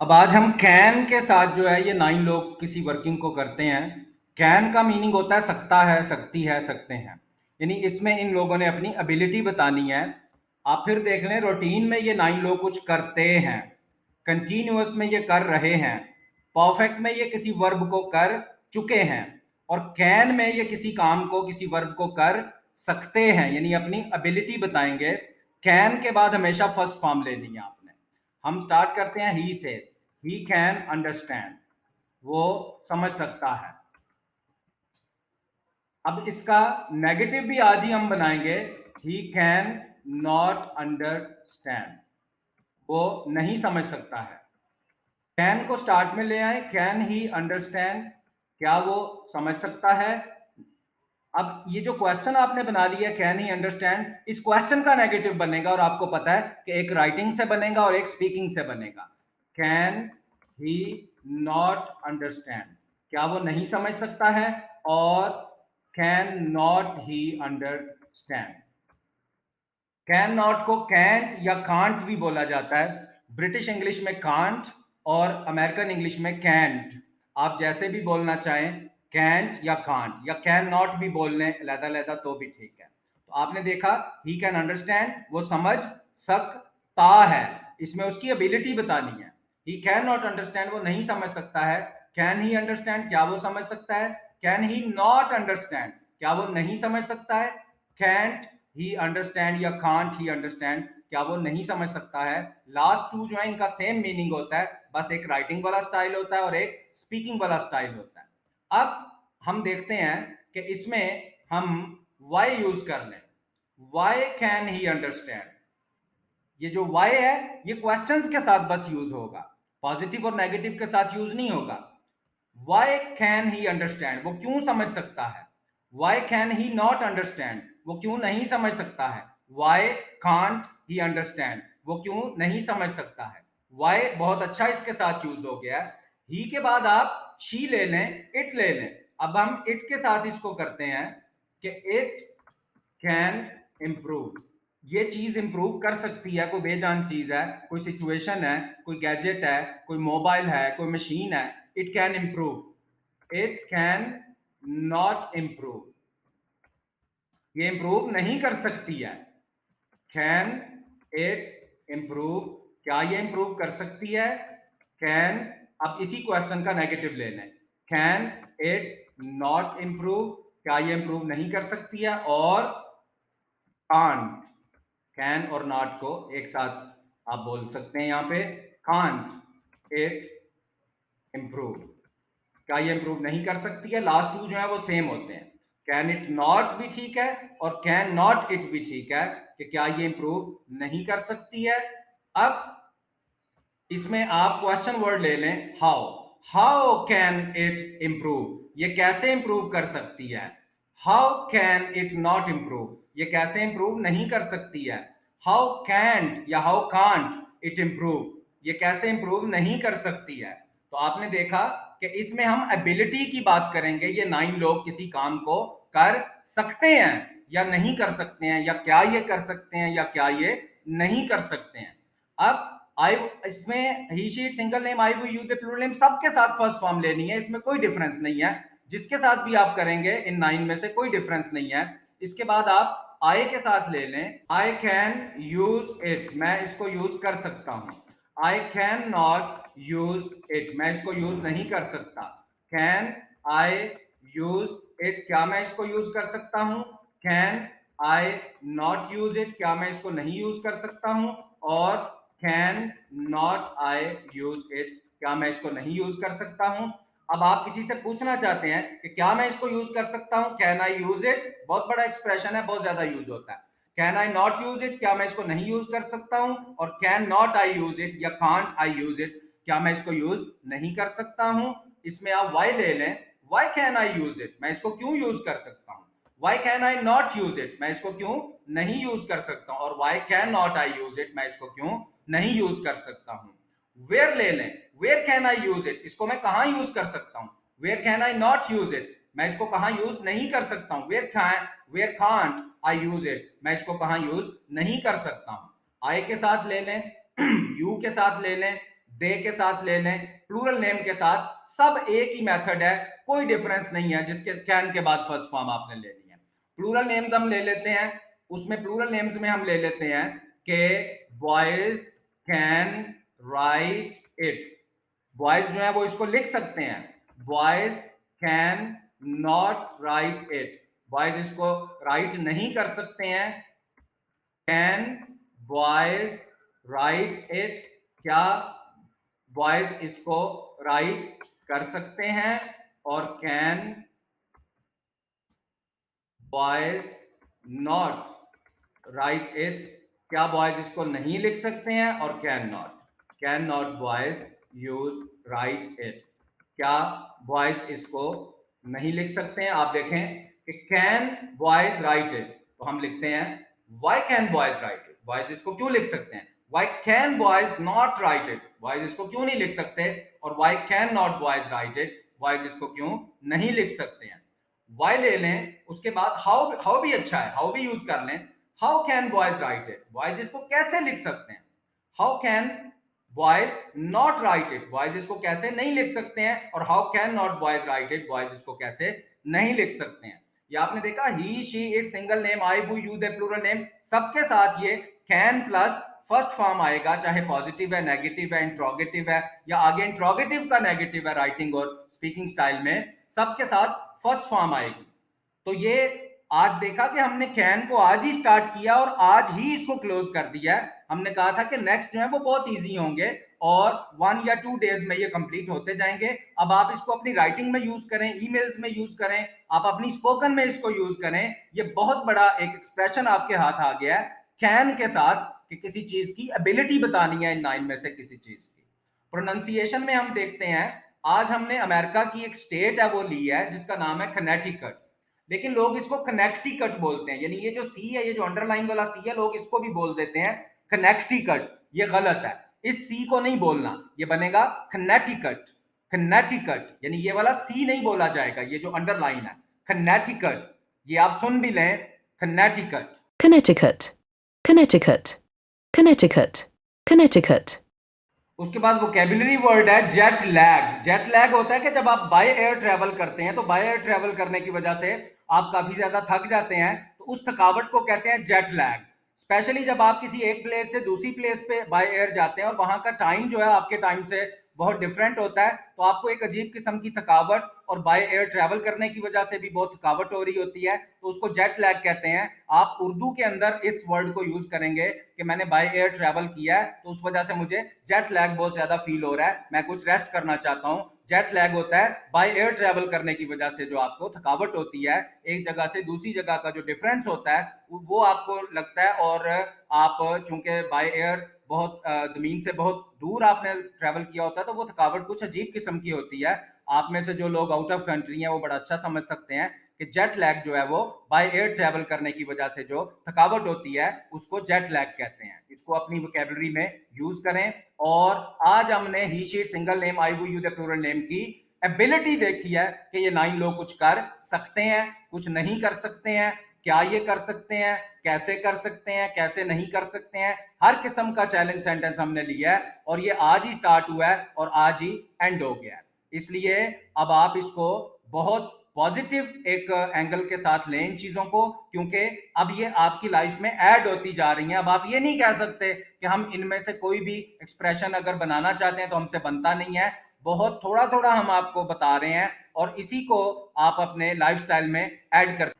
अब आज हम कैन के साथ जो है ये 9 लोग किसी वर्किंग को करते हैं। कैन का मीनिंग होता है सकता है, सकती है, सकते हैं। यानी इसमें इन लोगों ने अपनी एबिलिटी बतानी है। आप फिर देख लें, रूटीन में ये 9 लोग कुछ करते हैं, कंटिन्यूअस में ये कर रहे हैं, परफेक्ट में ये किसी वर्ब को कर चुके हैं, और कैन में ये किसी काम को, किसी वर्ब को कर सकते हैं, यानी अपनी एबिलिटी बताएंगे। कैन के बाद हमेशा फर्स्ट फॉर्म लेनी है आपने। हम स्टार्ट करते हैं ही से। ही कैन अंडरस्टैंड, वो समझ सकता है। अब इसका नेगेटिव भी आज ही हम बनाएंगे। ही कैन नॉट अंडरस्टैंड, वो नहीं समझ सकता है। कैन को स्टार्ट में ले आए, कैन ही अंडरस्टैंड, क्या वो समझ सकता है। अब ये जो क्वेश्चन आपने बना लिया कैन ही अंडरस्टैंड, इस क्वेश्चन का नेगेटिव बनेगा, और आपको पता है कि एक राइटिंग से बनेगा और एक स्पीकिंग से बनेगा। कैन ही नॉट अंडरस्टैंड, क्या वो नहीं समझ सकता है, और can not he understand. Can not को कैंट या कांट भी बोला जाता है। ब्रिटिश इंग्लिश में कांट और अमेरिकन इंग्लिश में कैंट। आप जैसे भी बोलना चाहें, कैंट या कांट या कैन नॉट भी बोल लें लहदा लहदा तो भी ठीक है। तो आपने देखा ही कैन अंडरस्टैंड, वो समझ सकता है, इसमें उसकी एबिलिटी बतानी है। ही कैन नॉट अंडरस्टैंड, वो नहीं समझ सकता है। कैन ही अंडरस्टैंड, क्या वो समझ सकता है। कैन ही नॉट अंडरस्टैंड, क्या वो नहीं समझ सकता है। कैंट ही अंडरस्टैंड या कांट ही अंडरस्टैंड, क्या वो नहीं समझ सकता है। लास्ट टू जो है इनका सेम मीनिंग होता है, बस एक राइटिंग वाला स्टाइल होता है और एक स्पीकिंग वाला स्टाइल होता है। अब हम देखते हैं कि इसमें हम वाई यूज कर लें। वाई कैन ही अंडरस्टैंड, ये जो वाई है ये क्वेश्चंस के साथ बस यूज होगा, पॉजिटिव और नेगेटिव के साथ यूज नहीं होगा। वाई कैन ही अंडरस्टैंड, वो क्यों समझ सकता है। Why can he not understand, वो क्यों नहीं समझ सकता है। वाई कांट ही अंडरस्टैंड, वो क्यों नहीं समझ सकता है। वाई बहुत अच्छा इसके साथ यूज हो गया। ही के बाद आप शी ले लें, इट ले लें। अब हम इट के साथ इसको करते हैं कि इट कैन इंप्रूव, ये चीज इंप्रूव कर सकती है। कोई बेजान चीज है, कोई सिचुएशन है, कोई गैजेट है, कोई मोबाइल है, कोई मशीन है, it can improve. It can not improve, ये इंप्रूव नहीं कर सकती है। कैन इट इंप्रूव, क्या ये इंप्रूव कर सकती है। कैन, अब इसी क्वेश्चन का नेगेटिव ले लें। कैन इट नॉट इंप्रूव, क्या ये इंप्रूव नहीं कर सकती है। और कांट, कैन और नॉट को एक साथ आप बोल सकते हैं यहां पे। कांट इट इंप्रूव, क्या ये इंप्रूव नहीं कर सकती है। लास्ट टू जो है वो सेम होते हैं। कैन इट नॉट भी ठीक है और कैन नॉट इट भी ठीक है, कि क्या ये इंप्रूव नहीं कर सकती है। अब इसमें आप क्वेश्चन वर्ड ले लें how. How can it improve, ये कैसे इंप्रूव कर सकती है। How can it not improve, ये कैसे इंप्रूव नहीं कर सकती है। हाउ कैंट या हाउ कांट इट इंप्रूव, ये कैसे इंप्रूव नहीं कर सकती है। तो आपने देखा कि इसमें हम एबिलिटी की बात करेंगे। ये 9 लोग किसी काम को कर सकते हैं या नहीं कर सकते हैं, या क्या ये कर सकते हैं या क्या ये नहीं कर सकते हैं। अब आई, इसमें ही शीट सिंगल नेम, आई वो यूज द प्लूरल नेम, सबके साथ फर्स्ट फॉर्म लेनी है, इसमें कोई डिफरेंस नहीं है। जिसके साथ भी आप करेंगे इन 9 में से कोई डिफरेंस नहीं है। इसके बाद आप आई के साथ ले लें। आई कैन यूज इट, मैं इसको यूज कर सकता हूं। I can not use it, मैं इसको यूज नहीं कर सकता। कैन आई यूज इट, क्या मैं इसको यूज कर सकता हूं। Can I not use it, क्या मैं इसको नहीं यूज कर सकता हूं। और can not I use it, क्या मैं इसको नहीं यूज कर सकता हूं। अब आप किसी से पूछना चाहते हैं कि क्या मैं इसको यूज कर सकता हूं, कैन आई यूज इट, बहुत बड़ा एक्सप्रेशन है, बहुत ज्यादा यूज होता है। Can I not use it, क्या मैं इसको नहीं यूज कर सकता हूं। और can not I use it या कांट आई यूज इट, क्या मैं इसको यूज नहीं कर सकता हूं। इसमें आप वाई ले लें। Why can I use it, मैं इसको क्यों यूज कर सकता हूं। Why can I not use it, मैं इसको क्यों नहीं यूज कर सकता हूं। और why can not I use it, मैं इसको क्यों नहीं यूज कर सकता हूं। वेयर ले लें। Where can I use it, इसको मैं कहां यूज कर सकता हूं। Where can I not use it, मैं इसको कहां यूज नहीं कर सकता हूं। Where can't I use it, मैं इसको कहां यूज नहीं कर सकता हूं। आई के साथ ले लें, यू के साथ ले लें, दे के साथ ले लें, प्लूरल नेम के साथ, सब एक ही मेथड है, कोई डिफरेंस नहीं है जिसके कैन के बाद फर्स्ट फॉर्म आपने लेनी है। प्लूरल नेम्स हम ले लेते हैं, उसमें प्लूरल नेम्स में हम ले लेते हैं कि boys can write it, boys जो है वो इसको लिख सकते हैं, boys can not right it, boys इसको राइट नहीं कर सकते हैं। कैन बॉयज राइट इट, क्या बॉयज इसको राइट कर सकते हैं? और can boys not right it, क्या बॉयज इसको नहीं लिख सकते हैं? और can not boys use right it, क्या बॉयज इसको नहीं लिख सकते हैं? आप देखें कि कैन बॉयज राइट इट, तो हम लिखते हैं why can boys right it, boys इसको क्यों लिख सकते हैं? Why can boys not right it, boys इसको क्यों नहीं लिख सकते? और why can not boys right it, boys इसको क्यों नहीं लिख सकते हैं? वाई ले लें, उसके बाद हाउ भी अच्छा है, हाउ भी यूज कर लें। How can boys right it, boys इसको कैसे लिख सकते हैं? How can boys not right it, boys इसको कैसे नहीं लिख सकते हैं? और how can not boys right it, boys इसको कैसे नहीं लिख सकते हैं? ये आपने देखा, ही शी इट सिंगल नेम, आई वो यू दे प्लूरल नेम, सबके साथ ये कैन प्लस फर्स्ट फॉर्म आएगा, चाहे पॉजिटिव है, नेगेटिव है, इंट्रोगेटिव है, या आगे इंट्रोगेटिव का नेगेटिव है राइटिंग और स्पीकिंग स्टाइल में, सबके साथ फर्स्ट फॉर्म आएगी। तो ये आज देखा कि हमने कैन को आज ही स्टार्ट किया और आज ही इसको क्लोज कर दिया है। हमने कहा था कि नेक्स्ट जो है वो बहुत इजी होंगे और 1 या 2 डेज में ये कंप्लीट होते जाएंगे। अब आप इसको अपनी राइटिंग में यूज करें, ईमेल्स में यूज करें, आप अपनी स्पोकन में इसको यूज करें। ये बहुत बड़ा एक एक्सप्रेशन आपके हाथ आ गया है कैन के साथ कि किसी चीज की एबिलिटी बतानी है इन 9 में से किसी चीज की। प्रोनाउंसिएशन में हम देखते हैं, आज हमने अमेरिका की एक स्टेट है वो ली है जिसका नाम है कनेक्टिकट, लेकिन लोग इसको कनेक्टिकट बोलते हैं, यानी ये जो सी है, ये जो अंडरलाइन वाला सी है, लोग इसको भी बोल देते हैं कनेक्टिकट। ये गलत है, इस सी को नहीं बोलना, ये बनेगा कनेक्टिकट। कनेक्टिकट यानी ये वाला सी नहीं बोला जाएगा, ये जो अंडरलाइन है कनेक्टिकट, ये आप सुन भी लें, Connecticut. Connecticut, Connecticut, Connecticut, Connecticut. उसके बाद वोकेबुलरी वर्ड है जेट लैग। जेट लैग होता है कि जब आप बाय एयर ट्रेवल करते हैं, तो बाय एयर ट्रेवल करने की वजह से आप काफी ज्यादा थक जाते हैं, तो उस थकावट को कहते हैं जेट लैग। स्पेशली जब आप किसी एक प्लेस से दूसरी प्लेस पे बाय एयर जाते हैं और वहां का टाइम जो है आपके टाइम से बहुत डिफरेंट होता है, तो आपको एक अजीब किस्म की थकावट, और बाय एयर ट्रेवल करने की वजह से भी बहुत थकावट हो रही होती है, तो उसको जेट लैग कहते हैं। आप उर्दू के अंदर इस वर्ड को यूज करेंगे कि मैंने बाय एयर ट्रेवल किया है तो उस वजह से मुझे जेट लैग बहुत ज्यादा फील हो रहा है, मैं कुछ रेस्ट करना चाहता हूं। जेट लैग होता है बाय एयर ट्रेवल करने की वजह से जो आपको थकावट होती है, एक जगह से दूसरी जगह का जो डिफरेंस होता है वो आपको लगता है, और आप चूंकि बाय एयर बहुत जमीन से बहुत दूर आपने ट्रेवल किया होता है, तो वो थकावट कुछ अजीब किस्म की होती है। आप में से जो लोग आउट ऑफ कंट्री हैं वो बड़ा अच्छा समझ सकते हैं कि जेट लैग जो है वो बाय एयर ट्रेवल करने की वजह से जो थकावट होती है उसको जेट लैग कहते हैं। इसको अपनी वोकैबुलरी में यूज करें। और आज हमने ही शीट सिंगल नेम, आई वो यू द प्लूरल नेम की एबिलिटी देखी है कि ये 9 लोग कुछ कर सकते हैं, कुछ नहीं कर सकते हैं, क्या ये कर सकते हैं, कैसे कर सकते हैं, कैसे नहीं कर सकते हैं। हर किस्म का चैलेंज सेंटेंस हमने लिया है और ये आज ही स्टार्ट हुआ है और आज ही एंड हो गया है। इसलिए अब आप इसको बहुत पॉजिटिव एक एंगल के साथ लें इन चीजों को, क्योंकि अब ये आपकी लाइफ में ऐड होती जा रही हैं। अब आप ये नहीं कह सकते कि हम इनमें से कोई भी एक्सप्रेशन अगर बनाना चाहते हैं तो हमसे बनता नहीं है। बहुत थोड़ा थोड़ा हम आपको बता रहे हैं और इसी को आप अपने लाइफस्टाइल में ऐड कर